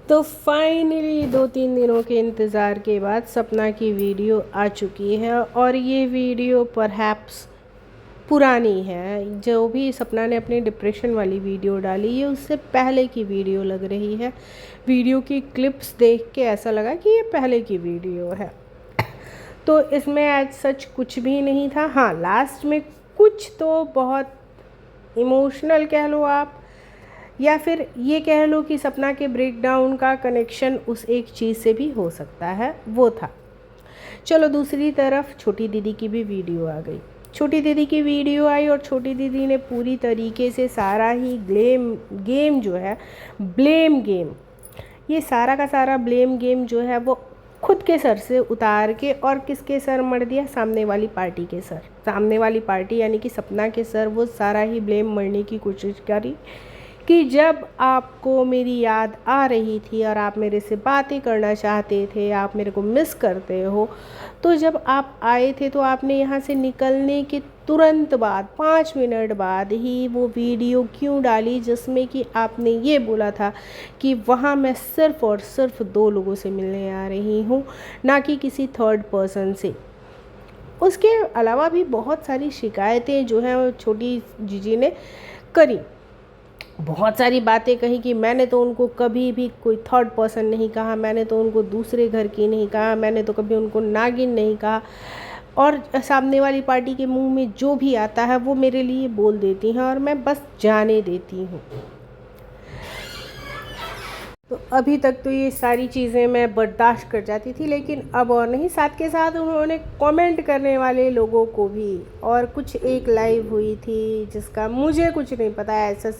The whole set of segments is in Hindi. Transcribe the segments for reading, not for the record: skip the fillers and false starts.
तो फाइनली 2-3 दिनों के इंतज़ार के बाद सपना की वीडियो आ चुकी है और ये वीडियो परहैप्स पुरानी है। जो भी सपना ने अपनी डिप्रेशन वाली वीडियो डाली ये उससे पहले की वीडियो लग रही है। वीडियो की क्लिप्स देख के ऐसा लगा कि ये पहले की वीडियो है। तो इसमें एज सच कुछ भी नहीं था। हाँ, लास्ट में कुछ तो बहुत इमोशनल कह लो आप, या फिर ये कह लो कि सपना के ब्रेकडाउन का कनेक्शन उस एक चीज़ से भी हो सकता है, वो था। चलो दूसरी तरफ छोटी दीदी की भी वीडियो आ गई। छोटी दीदी की वीडियो आई और छोटी दीदी ने पूरी तरीके से सारा ही गेम जो है, ब्लेम गेम, ये सारा का सारा ब्लेम गेम जो है वो खुद के सर से उतार के और किसके सर मर दिया, सामने वाली पार्टी के सर। सामने वाली पार्टी यानी कि सपना के सर वो सारा ही ब्लेम मरने की कोशिश करी कि जब आपको मेरी याद आ रही थी और आप मेरे से बातें करना चाहते थे, आप मेरे को मिस करते हो, तो जब आप आए थे तो आपने यहाँ से निकलने के तुरंत बाद 5 मिनट बाद ही वो वीडियो क्यों डाली जिसमें कि आपने ये बोला था कि वहाँ मैं सिर्फ़ और सिर्फ 2 लोगों से मिलने आ रही हूँ, ना कि किसी थर्ड पर्सन से। उसके अलावा भी बहुत सारी शिकायतें जो हैं छोटी जीजी ने करी, बहुत सारी बातें कही कि मैंने तो उनको कभी भी कोई थर्ड पर्सन नहीं कहा, मैंने तो उनको दूसरे घर की नहीं कहा, मैंने तो कभी उनको नागिन नहीं कहा, और सामने वाली पार्टी के मुंह में जो भी आता है वो मेरे लिए बोल देती हैं और मैं बस जाने देती हूँ। तो अभी तक तो ये सारी चीज़ें मैं बर्दाश्त कर जाती थी, लेकिन अब और नहीं। साथ के साथ उन्होंने कमेंट करने वाले लोगों को भी, और कुछ एक लाइव हुई थी जिसका मुझे कुछ नहीं पता ऐसा,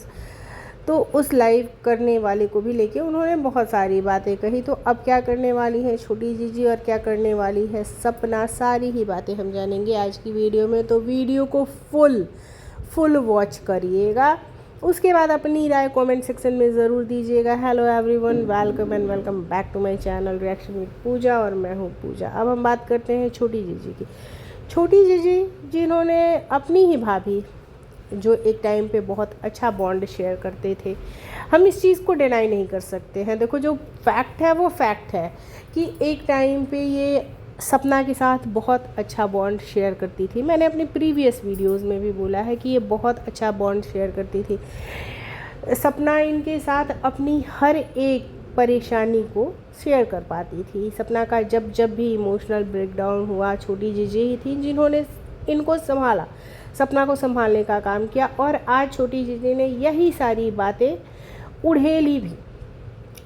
तो उस लाइव करने वाले को भी लेके उन्होंने बहुत सारी बातें कही। तो अब क्या करने वाली है छोटी जीजी और क्या करने वाली है सपना, सारी ही बातें हम जानेंगे आज की वीडियो में। तो वीडियो को फुल वॉच करिएगा, उसके बाद अपनी राय कमेंट सेक्शन में ज़रूर दीजिएगा। Hello everyone, welcome and welcome back to my channel reaction with Pooja, और मैं हूँ पूजा। अब हम बात करते हैं छोटी जीजी की। छोटी जीजी जिन्होंने अपनी ही भाभी, जो एक टाइम पे बहुत अच्छा बॉन्ड शेयर करते थे, हम इस चीज़ को डिनाई नहीं कर सकते हैं। देखो, जो फैक्ट है वो फैक्ट है कि एक टाइम पे ये सपना के साथ बहुत अच्छा बॉन्ड शेयर करती थी। मैंने अपनी प्रीवियस वीडियोस में भी बोला है कि ये बहुत अच्छा बॉन्ड शेयर करती थी। सपना इनके साथ अपनी हर एक परेशानी को शेयर कर पाती थी। सपना का जब भी इमोशनल ब्रेकडाउन हुआ, छोटी जीजी ही थी जिन्होंने इनको संभाला, सपना को संभालने का काम किया। और आज छोटी जीजी ने यही सारी बातें उड़ेली भी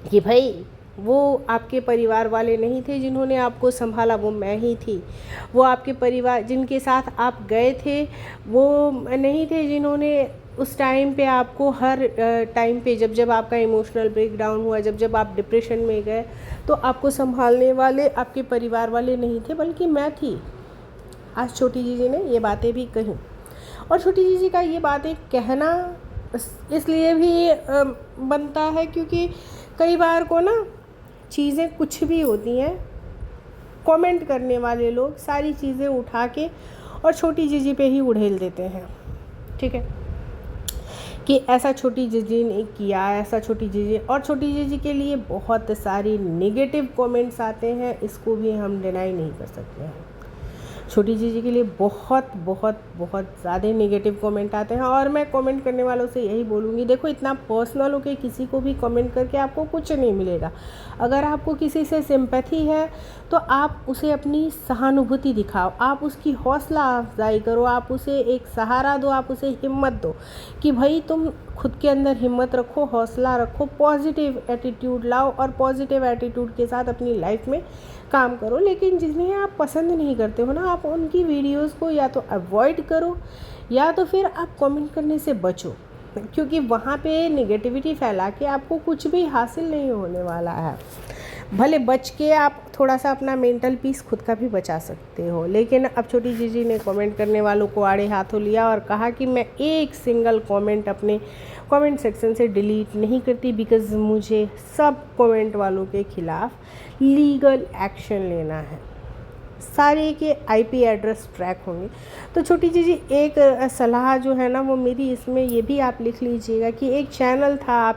कि भाई वो आपके परिवार वाले नहीं थे जिन्होंने आपको संभाला, वो मैं ही थी। वो आपके परिवार जिनके साथ आप गए थे वो नहीं थे जिन्होंने उस टाइम पे आपको हर टाइम पे जब आपका इमोशनल ब्रेकडाउन हुआ, जब आप डिप्रेशन में गए, तो आपको संभालने वाले आपके परिवार वाले नहीं थे, बल्कि मैं थी। आज छोटी जीजी ने ये बातें भी कही, और छोटी जीजी का ये बातें कहना इसलिए भी बनता है क्योंकि कई बार को ना चीज़ें कुछ भी होती हैं, कमेंट करने वाले लोग सारी चीज़ें उठा के और छोटी जीजी पे ही उड़ेल देते हैं। ठीक है कि ऐसा छोटी जीजी ने किया, ऐसा छोटी जीजी, और छोटी जीजी के लिए बहुत सारी नेगेटिव कमेंट्स आते हैं, इसको भी हम डिनाई नहीं कर सकते हैं। छोटी जीजी के लिए बहुत बहुत बहुत ज़्यादा नेगेटिव कमेंट आते हैं, और मैं कमेंट करने वालों से यही बोलूँगी, देखो इतना पर्सनल होकर किसी को भी कमेंट करके आपको कुछ नहीं मिलेगा। अगर आपको किसी से सिंपैथी है तो आप उसे अपनी सहानुभूति दिखाओ, आप उसकी हौसला अफजाई करो, आप उसे एक सहारा दो, आप उसे हिम्मत दो कि भाई तुम खुद के अंदर हिम्मत रखो, हौसला रखो, पॉजिटिव एटीट्यूड लाओ और पॉजिटिव एटीट्यूड के साथ अपनी लाइफ में काम करो। लेकिन जिन्हें आप पसंद नहीं करते हो ना, आप उनकी वीडियोस को या तो अवॉइड करो या तो फिर आप कमेंट करने से बचो, क्योंकि वहाँ पे नेगेटिविटी फैला के आपको कुछ भी हासिल नहीं होने वाला है। भले बच के आप थोड़ा सा अपना मेंटल पीस खुद का भी बचा सकते हो, लेकिन अब छोटी जीजी ने कमेंट करने वालों को आड़े हाथों लिया और कहा कि मैं एक सिंगल कमेंट अपने कमेंट सेक्शन से डिलीट नहीं करती, बिकॉज़ मुझे सब कमेंट वालों के ख़िलाफ़ लीगल एक्शन लेना है, सारे के आईपी एड्रेस ट्रैक होंगे। तो छोटी जीजी एक सलाह जो है ना वो मेरी इसमें ये भी आप लिख लीजिएगा कि एक चैनल था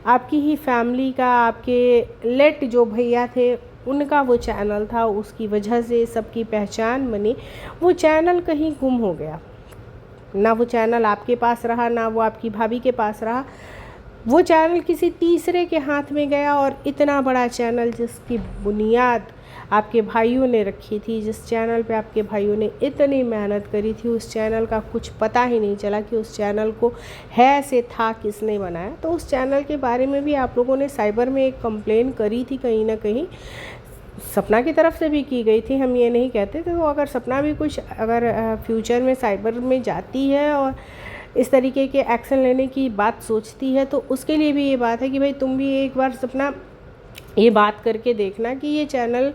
आपकी ही फैमिली का, आपके लेट जो भैया थे उनका वो चैनल था, उसकी वजह से सबकी पहचान बनी। वो चैनल कहीं गुम हो गया, ना वो चैनल आपके पास रहा, ना वो आपकी भाभी के पास रहा। वो चैनल किसी तीसरे के हाथ में गया, और इतना बड़ा चैनल जिसकी बुनियाद आपके भाइयों ने रखी थी, जिस चैनल पे आपके भाइयों ने इतनी मेहनत करी थी, उस चैनल का कुछ पता ही नहीं चला कि उस चैनल को है से था किसने बनाया। तो उस चैनल के बारे में भी आप लोगों ने साइबर में एक कंप्लेन करी थी, कहीं ना कहीं सपना की तरफ से भी की गई थी, हम ये नहीं कहते थे। तो अगर सपना भी कुछ अगर फ्यूचर में साइबर में जाती है और इस तरीके के एक्शन लेने की बात सोचती है, तो उसके लिए भी ये बात है कि भाई तुम भी एक बार सपना ये बात करके देखना कि ये चैनल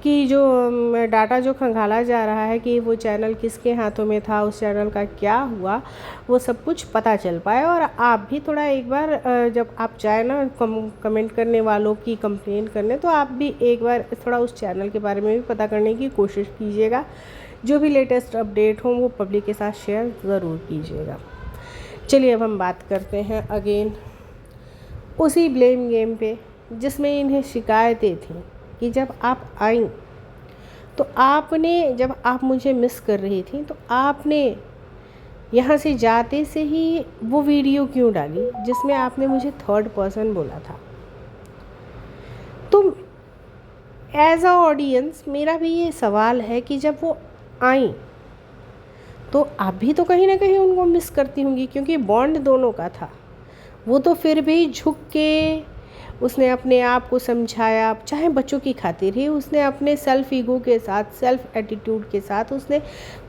की जो डाटा जो खंगाला जा रहा है कि वो चैनल किसके हाथों में था, उस चैनल का क्या हुआ, वो सब कुछ पता चल पाए। और आप भी थोड़ा एक बार जब आप जाए ना कमेंट करने वालों की कंप्लेन करने, तो आप भी एक बार थोड़ा उस चैनल के बारे में भी पता करने की कोशिश कीजिएगा। जो भी लेटेस्ट अपडेट हो वो पब्लिक के साथ शेयर ज़रूर कीजिएगा। चलिए अब हम बात करते हैं अगेन उसी ब्लेम गेम पे, जिसमें इन्हें शिकायतें थी कि जब आप आई तो आपने, जब आप मुझे मिस कर रही थी तो आपने यहाँ से जाते से ही वो वीडियो क्यों डाली जिसमें आपने मुझे थर्ड पर्सन बोला था। तो एज अ ऑडियंस मेरा भी ये सवाल है कि जब वो आई तो आप भी तो कहीं ना कहीं उनको मिस करती होंगी, क्योंकि बॉन्ड दोनों का था। वो तो फिर भी झुक के उसने अपने आप को समझाया, चाहे बच्चों की खातिर ही, उसने अपने सेल्फ ईगो के साथ, सेल्फ एटीट्यूड के साथ उसने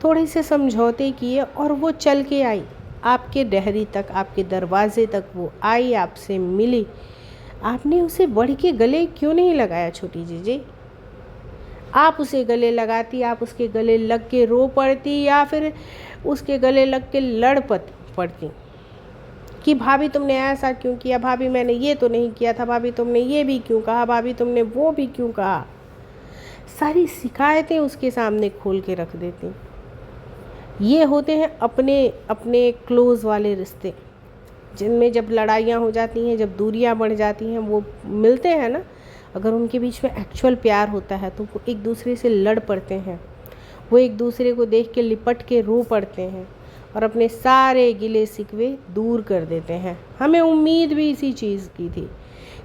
थोड़े से समझौते किए और वो चल के आई आपके डेहरी तक, आपके दरवाजे तक वो आई, आपसे मिली। आपने उसे बढ़ के गले क्यों नहीं लगाया छोटी जीजी? आप उसे गले लगाती, आप उसके गले लग के रो पड़ती, या फिर उसके गले लग के लड़ पड़ती कि भाभी तुमने ऐसा क्यों किया, भाभी मैंने ये तो नहीं किया था, भाभी तुमने ये भी क्यों कहा, भाभी तुमने वो भी क्यों कहा। सारी शिकायतें उसके सामने खोल के रख देती। ये होते हैं अपने अपने क्लोज़ वाले रिश्ते, जिनमें जब लड़ाइयाँ हो जाती हैं, जब दूरियाँ बढ़ जाती हैं, वो मिलते हैं ना, अगर उनके बीच में एक्चुअल प्यार होता है तो वो एक दूसरे से लड़ पड़ते हैं, वो एक दूसरे को देख के लिपट के रो पड़ते हैं और अपने सारे गिले शिकवे दूर कर देते हैं। हमें उम्मीद भी इसी चीज़ की थी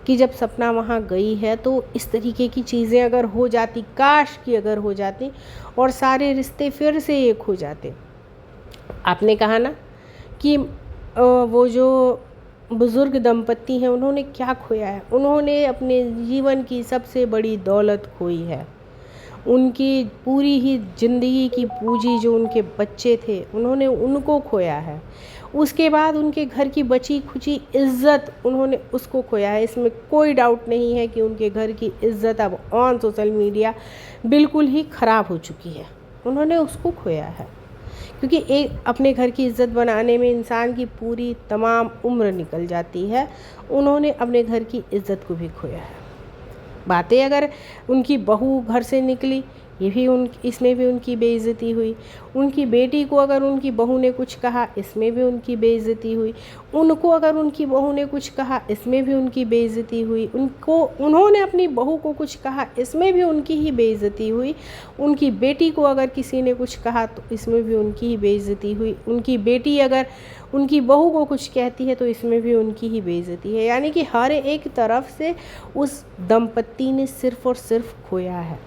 कि जब सपना वहाँ गई है तो इस तरीके की चीज़ें अगर हो जाती, काश कि अगर हो जाती और सारे रिश्ते फिर से एक हो जाते। आपने कहा ना कि वो जो बुज़ुर्ग दंपत्ति हैं उन्होंने क्या खोया है, उन्होंने अपने जीवन की सबसे बड़ी दौलत खोई है। उनकी पूरी ही ज़िंदगी की पूंजी जो उनके बच्चे थे, उन्होंने उनको खोया है। उसके बाद उनके घर की बची खुची इज़्ज़त उन्होंने उसको खोया है। इसमें कोई डाउट नहीं है कि उनके घर की इज़्ज़त अब ऑन सोशल मीडिया बिल्कुल ही ख़राब हो चुकी है। उन्होंने उसको खोया है, क्योंकि एक अपने घर की इज़्ज़त बनाने में इंसान की पूरी तमाम उम्र निकल जाती है। उन्होंने अपने घर की इज़्ज़त को भी खोया है। बातें अगर उनकी बहू घर से निकली, ये भी इसमें भी उनकी बेइज्जती हुई। उनकी बेटी को अगर उनकी बहू ने कुछ कहा, इसमें भी उनकी बेइज्जती हुई। उनको अगर उनकी बहू ने कुछ कहा, इसमें भी उनकी बेइज्जती हुई। उन्होंने अपनी बहू को कुछ कहा, इसमें भी उनकी ही बेइज्जती हुई। उनकी बेटी को अगर किसी ने कुछ कहा तो इसमें भी उनकी ही बेइज्जती हुई। उनकी बेटी अगर उनकी बहू को कुछ कहती है तो इसमें भी उनकी ही बेइज्जती है। यानी कि हर एक तरफ से उस दंपत्ति ने सिर्फ़ और सिर्फ खोया है।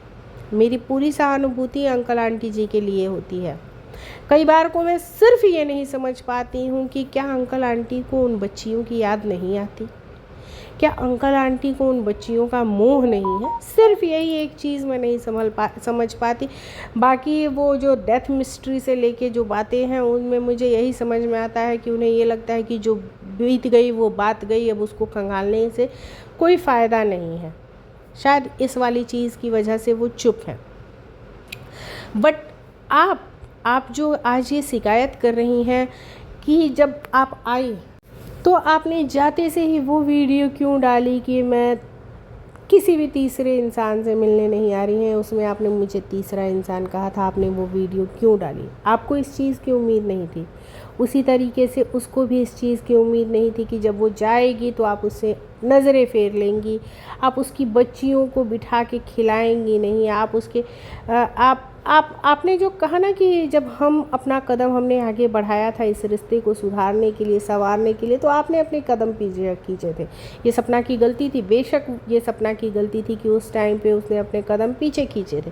मेरी पूरी सहानुभूति अंकल आंटी जी के लिए होती है। कई बार को मैं सिर्फ ये नहीं समझ पाती हूँ कि क्या अंकल आंटी को उन बच्चियों की याद नहीं आती, क्या अंकल आंटी को उन बच्चियों का मोह नहीं है। सिर्फ यही एक चीज़ मैं नहीं समझ पाती। बाकी वो जो डेथ मिस्ट्री से लेके जो बातें हैं उनमें मुझे यही समझ में आता है कि उन्हें ये लगता है कि जो बीत गई वो बात गई, अब उसको खंगालने से कोई फ़ायदा नहीं है। शायद इस वाली चीज़ की वजह से वो चुप हैं। बट आप जो आज ये शिकायत कर रही हैं कि जब आप आई तो आपने जाते से ही वो वीडियो क्यों डाली कि मैं किसी भी तीसरे इंसान से मिलने नहीं आ रही हैं, उसमें आपने मुझे तीसरा इंसान कहा था, आपने वो वीडियो क्यों डाली? आपको इस चीज़ की उम्मीद नहीं थी? उसी तरीके से उसको भी इस चीज़ की उम्मीद नहीं थी कि जब वो जाएगी तो आप उससे नज़रें फेर लेंगी, आप उसकी बच्चियों को बिठा के खिलाएंगी नहीं, आप उसके आपने जो कहा ना कि जब हम अपना कदम हमने आगे बढ़ाया था इस रिश्ते को सुधारने के लिए, संवारने के लिए, तो आपने अपने कदम पीछे खींचे थे। ये सपना की गलती थी, बेशक ये सपना की गलती थी कि उस टाइम पे उसने अपने कदम पीछे खींचे थे,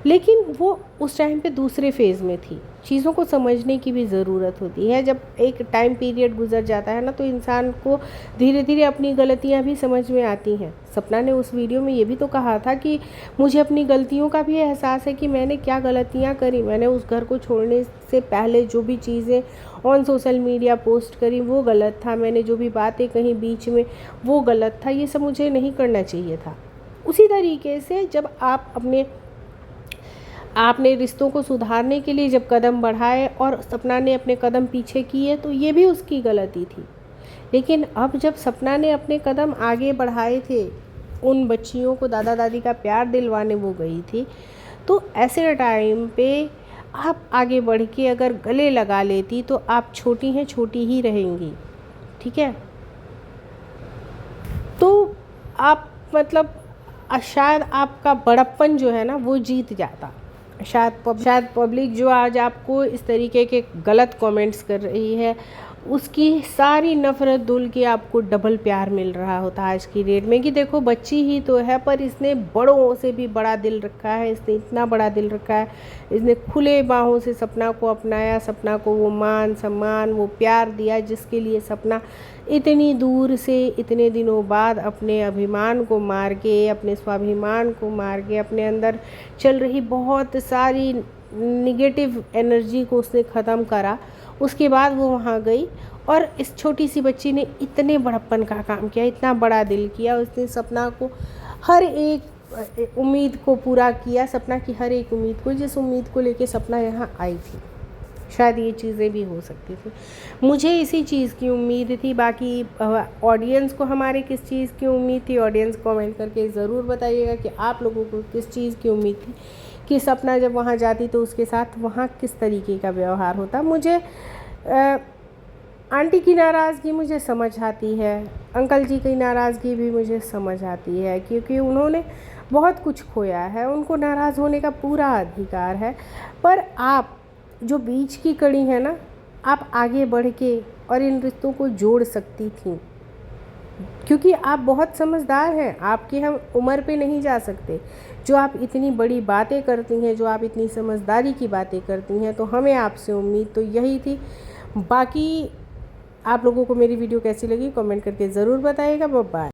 लेकिन वो उस टाइम पे दूसरे फेज़ में थी। चीज़ों को समझने की भी ज़रूरत होती है। जब एक टाइम पीरियड गुजर जाता है ना, तो इंसान को धीरे धीरे अपनी गलतियां भी समझ में आती हैं। सपना ने उस वीडियो में ये भी तो कहा था कि मुझे अपनी गलतियों का भी एहसास है कि मैंने क्या गलतियां करी। मैंने उस घर को छोड़ने से पहले जो भी चीज़ें ऑन सोशल मीडिया पोस्ट करी वो गलत था, मैंने जो भी बातें कहीं बीच में वो गलत था, ये सब मुझे नहीं करना चाहिए था। उसी तरीके से जब आपने रिश्तों को सुधारने के लिए जब कदम बढ़ाए और सपना ने अपने कदम पीछे किए, तो ये भी उसकी गलती थी। लेकिन अब जब सपना ने अपने कदम आगे बढ़ाए थे, उन बच्चियों को दादा दादी का प्यार दिलवाने वो गई थी, तो ऐसे टाइम पे आप आगे बढ़ के अगर गले लगा लेती तो आप छोटी हैं, छोटी ही रहेंगी, ठीक है। तो आप मतलब शायद आपका बड़प्पन जो है ना वो जीत जाता। शायद पब्लिक जो आज आपको इस तरीके के गलत कमेंट्स कर रही है, उसकी सारी नफ़रत धुल के आपको डबल प्यार मिल रहा होता आज की डेट में कि देखो बच्ची ही तो है, पर इसने बड़ों से भी बड़ा दिल रखा है, इसने इतना बड़ा दिल रखा है, इसने खुले बाहों से सपना को अपनाया, सपना को वो मान सम्मान वो प्यार दिया जिसके लिए सपना इतनी दूर से इतने दिनों बाद अपने अभिमान को मार के, अपने स्वाभिमान को मार के, अपने अंदर चल रही बहुत सारी निगेटिव एनर्जी को उसने ख़त्म करा। उसके बाद वो वहाँ गई और इस छोटी सी बच्ची ने इतने बड़प्पन का काम किया, इतना बड़ा दिल किया, उसने सपना को हर एक उम्मीद को पूरा किया, सपना की हर एक उम्मीद को, जिस उम्मीद को लेके सपना यहाँ आई थी। शायद ये चीज़ें भी हो सकती थी, मुझे इसी चीज़ की उम्मीद थी। बाकी ऑडियंस को हमारे किस चीज़ की उम्मीद थी, ऑडियंस कमेंट करके ज़रूर बताइएगा कि आप लोगों को किस चीज़ की उम्मीद थी कि सपना जब वहाँ जाती तो उसके साथ वहाँ किस तरीके का व्यवहार होता। मुझे आंटी की नाराज़गी मुझे समझ आती है, अंकल जी की नाराज़गी भी मुझे समझ आती है, क्योंकि उन्होंने बहुत कुछ खोया है, उनको नाराज़ होने का पूरा अधिकार है। पर आप जो बीच की कड़ी है ना, आप आगे बढ़ के और इन रिश्तों को जोड़ सकती थी, क्योंकि आप बहुत समझदार हैं, आपकी हम उम्र पे नहीं जा सकते। जो आप इतनी बड़ी बातें करती हैं, जो आप इतनी समझदारी की बातें करती हैं, तो हमें आपसे उम्मीद तो यही थी। बाकी आप लोगों को मेरी वीडियो कैसी लगी कमेंट करके ज़रूर बताइएगा। बाय।